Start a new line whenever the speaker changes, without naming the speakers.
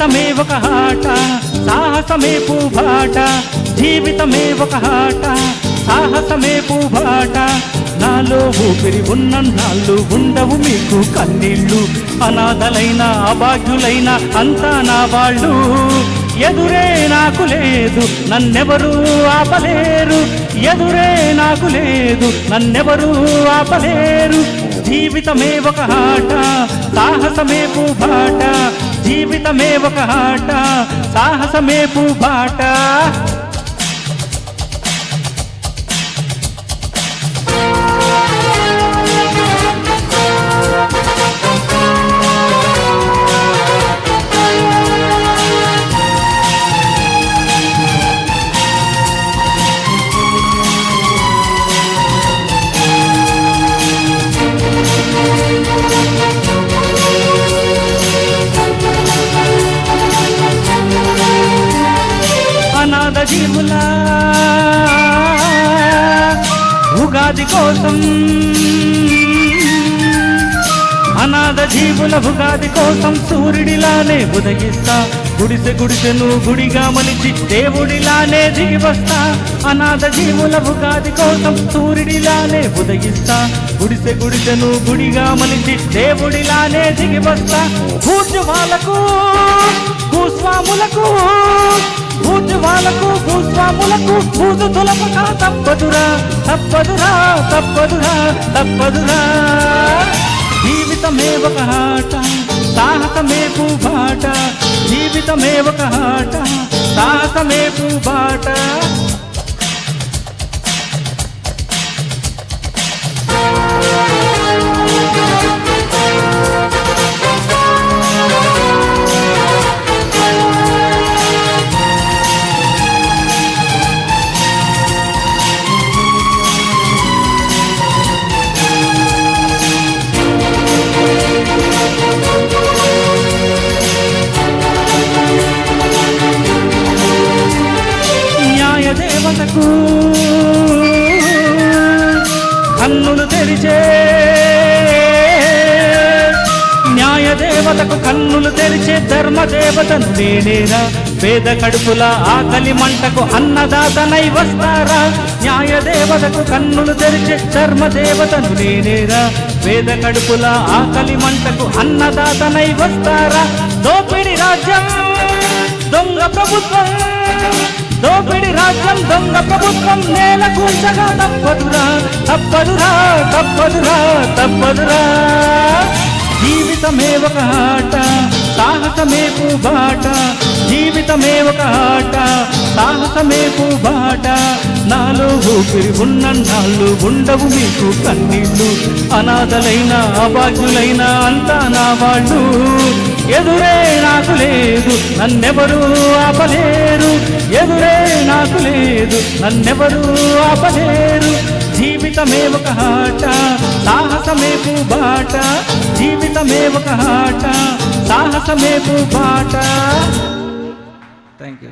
జీవితమే ఒక ఆట సాహసమే పూబాట జీవితమే ఒక ఆట సాహసమే పూబాట నాలో ఊపిరి ఉన్న నాళ్ళు ఉండవు మీకు కన్నీళ్ళు అనాథలైన అభాగ్యులైన అంతా నా వాళ్ళు ఎదురే నాకు లేదు నన్నెవరూ ఆపలేరు ఎదురే నాకు లేదు నన్నెవరూ ఆపలేరు జీవితమే ఒక ఆట సాహసమే పూబాట జీవితమే ఒక ఆట సాహసమే పూబాట అనాథ జీవుల ఉగాది కోసం అనాథ జీవుల ఉగాది కోసం సూర్యుడిలానే ఉదయిస్తా గుడిసె గుడిసెను గుడిగా మలిచి దేవుడిలానే దిగి వస్తా అనాథ జీవుల ఉగాది కోసం సూర్యుడిలానే ఉదయిస్తా గుడిసె గుడిసెను గుడిగా మలిచి దేవుడిలానే దిగి వస్తా పూజ్యవాలకు భూస్వాములకు పూజ్యవాలకు భూస్వాములకు పూజు తులపక తప్పదురా తప్పదురా తప్పదురా తప్పదురా జీవితమే ఒక ఆట సాహసమే పూబాట జీవితమే ఒక ఆట సాహసమే పూబాట దేవతకు కన్నులు తెరిచే న్యాయ దేవతకు కన్నులు తెరిచే ధర్మదేవతను నేనేరా పేద కడుపుల ఆకలి మంటకు అన్నదాతనై వస్తారా న్యాయ దేవతకు కన్నులు తెరిచే ధర్మదేవతను నేనేరా పేద కడుపుల ఆకలి మంటకు అన్నదాతనై వస్తారా దోపిడి రాజ్యం దొంగ ప్రభుత్వం దోపిడి రాజ్యం దొంగ ప్రభుత్వం నేల కూల్చగా తప్పదురా తప్పదురా తప్పదురా తప్పదురా జీవితమే ఒక ఆట సాహసమే పూబాట జీవితమే ఒక ఆట సాహసమే పూబాట నాలో ఊపిరి ఉన్న నాళ్ళు ఉండవు మీకు కన్నీళ్ళు అనాథలైన అభాగ్యులైన అంతా నా వాళ్ళు ఎదురే నాకు లేదు నన్నెవరూ ఆపలేరు ఎదురే నాకు లేదు నన్నెవరూ ఆపలేరు జీవితమే ఒక ఆట సాహసమే పూబాట జీవితమే ఒక ఆట సాహసమే పూబాట థ్యాంక్ యూ